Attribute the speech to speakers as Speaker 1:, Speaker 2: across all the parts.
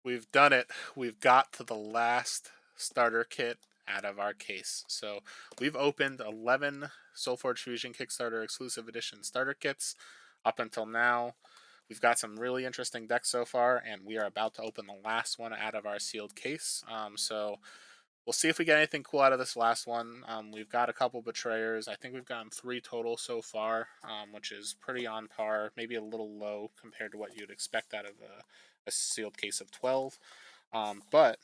Speaker 1: We've done it. We've got to the last starter kit out of our case. So we've opened 11 SolForge Fusion Kickstarter exclusive edition starter kits up until now. We've got some really interesting decks so far, and we are about to open the last one out of our sealed case. So we'll see if we get anything cool out of this last one. We've got a couple betrayers. I think we've gotten 3 total so far, which is pretty on par, maybe a little low compared to what you'd expect out of a sealed case of 12. But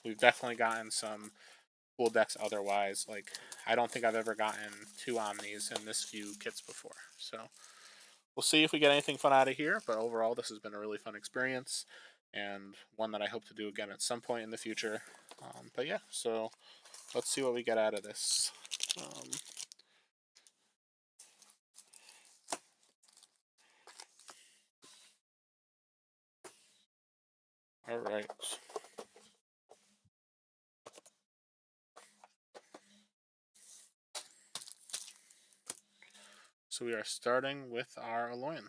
Speaker 1: we've definitely gotten some cool decks otherwise. Like, I don't think I've ever gotten 2 Omnis in this few kits before. So we'll see if we get anything fun out of here. But overall, this has been a really fun experience and one that I hope to do again at some point in the future. But yeah, so let's see what we get out of this. All right. So we are starting with our Aloyan.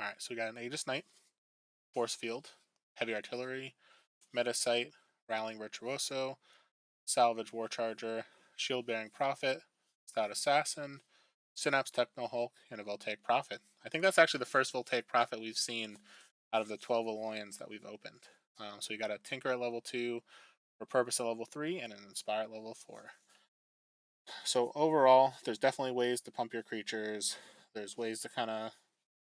Speaker 1: All right, so we got an Aegis Knight, Force Field, Heavy Artillery, Metasite, Rallying Virtuoso, Salvage Warcharger, Shield Bearing Prophet, Stout Assassin, Synapse Techno Hulk, and a Voltaic Prophet. I think that's actually the first Voltaic Prophet we've seen out of the 12 Aloyans that we've opened. So we got a Tinker at level 2, Repurpose at level 3, and an Inspire at level 4. So overall, there's definitely ways to pump your creatures. There's ways to kind of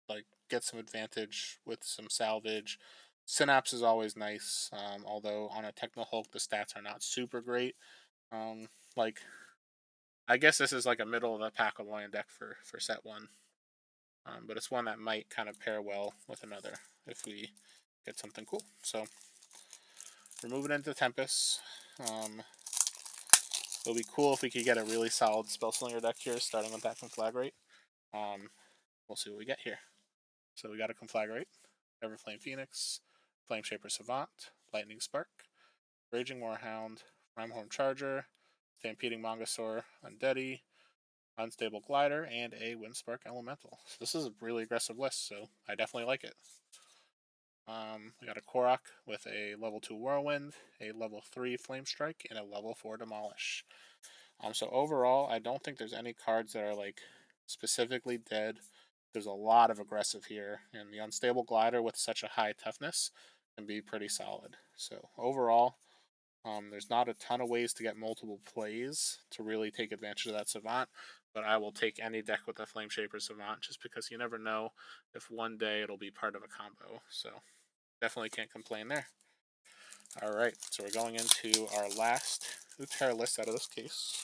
Speaker 1: like get some advantage with some salvage. Synapse is always nice, although on a Techno Hulk the stats are not super great. Like I guess this is like a middle of the pack Alolan deck for set one, but it's one that might kind of pair well with another if we get something cool. So we're moving into Tempest. It'll be cool if we could get a really solid Spellslinger deck here, starting with that Conflagrate. We'll see what we get here. So we got a Conflagrate, Everflame Phoenix, Flameshaper Savant, Lightning Spark, Raging Warhound, Rimehorn Charger, Stampeding Mongosaur, Undeady, Unstable Glider, and a Windspark Elemental. So this is a really aggressive list, so I definitely like it. We got a Korok with a level 2 Whirlwind, a level 3 Flame Strike, and a level 4 Demolish. So overall, I don't think there's any cards that are like specifically dead. There's a lot of aggressive here, and the Unstable Glider with such a high toughness can be pretty solid. So overall, there's not a ton of ways to get multiple plays to really take advantage of that Savant, but I will take any deck with a Flameshaper Savant just because you never know if one day it'll be part of a combo. So definitely can't complain there. Alright, so we're going into our last Utera list out of this case.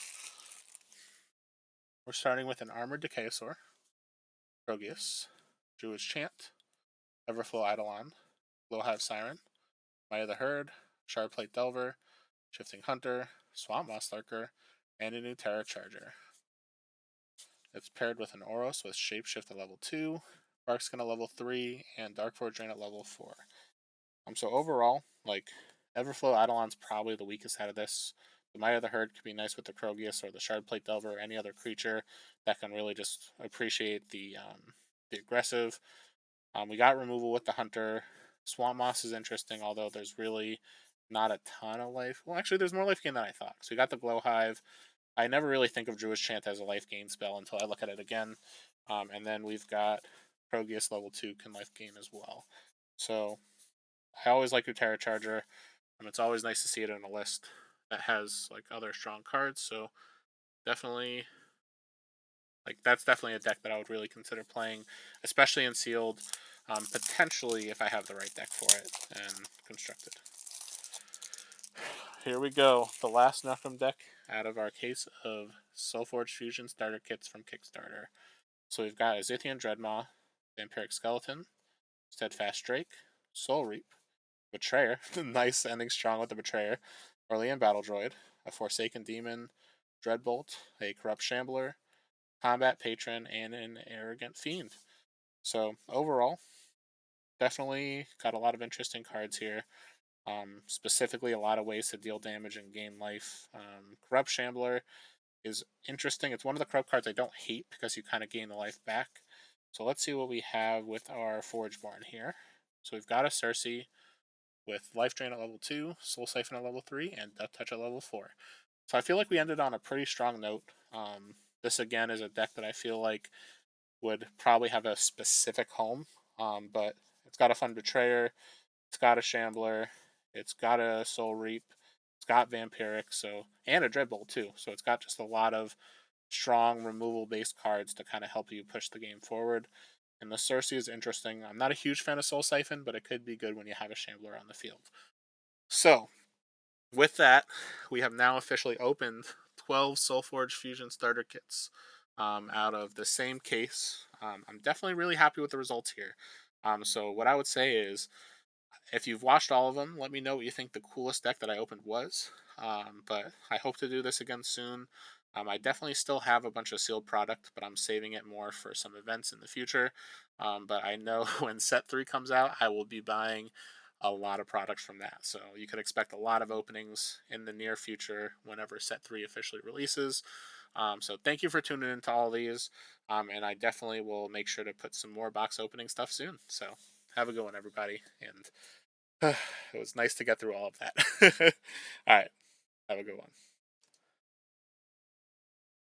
Speaker 1: We're starting with an Armored Decayosaur, Progeus, Druid's Chant, Everflow Eidolon, Blowhive Siren, Might of the Herd, Shardplate Delver, Shifting Hunter, Swamp Moss Lurker, and a new Terra Charger. It's paired with an Oros with Shapeshift at level 2, Barkskin at level 3, and Dark Forge Drain at level 4. So overall, like, Everflow Eidolon's probably the weakest out of this. The Might of the Herd could be nice with the Krogius or the Shardplate Delver or any other creature that can really just appreciate the aggressive. We got removal with the Hunter. Swamp Moss is interesting, although there's really not a ton of life. Well, actually, there's more life gain than I thought. So we got the Glowhive. I never really think of Druid's Chant as a life gain spell until I look at it again. And then we've got Progeus level 2 can life gain as well. So I always like your Terra Charger. It's always nice to see it in a list that has like other strong cards. So definitely, like that's definitely a deck that I would really consider playing, especially in sealed. Potentially, if I have the right deck for it and constructed. Here we go, the last Nukem deck out of our case of SolForge Fusion starter kits from Kickstarter. So we've got a Zithian Dreadmaw, Vampiric Skeleton, Steadfast Drake, Soul Reap, Betrayer, nice ending strong with the Betrayer, Orlean Battle Droid, a Forsaken Demon, Dreadbolt, a Corrupt Shambler, Combat Patron, and an Arrogant Fiend. So overall, definitely got a lot of interesting cards here. Specifically, a lot of ways to deal damage and gain life. Corrupt Shambler is interesting. It's one of the Croak cards I don't hate because you kind of gain the life back. So let's see what we have with our Forgeborn here. So we've got a Cersei with Life Drain at level 2, Soul Siphon at level 3, and Death Touch at level 4. So I feel like we ended on a pretty strong note. This again is a deck that I feel like would probably have a specific home, but it's got a Fun Betrayer, it's got a Shambler, it's got a Soul Reap, it's got Vampiric, so and a Dreadbolt too. So it's got just a lot of strong removal based cards to kind of help you push the game forward. And the Cersei is interesting. I'm not a huge fan of Soul Siphon, but it could be good when you have a Shambler on the field. So with that, we have now officially opened 12 SolForge Fusion starter kits out of the same case. I'm definitely really happy with the results here. So what I would say is, if you've watched all of them, let me know what you think the coolest deck that I opened was. But I hope to do this again soon. I definitely still have a bunch of sealed product, but I'm saving it more for some events in the future. But I know when set 3 comes out, I will be buying a lot of products from that. So you could expect a lot of openings in the near future whenever set 3 officially releases. So thank you for tuning into all these. And I definitely will make sure to put some more box opening stuff soon. So have a good one, everybody. And it was nice to get through all of that. All right. Have a good one.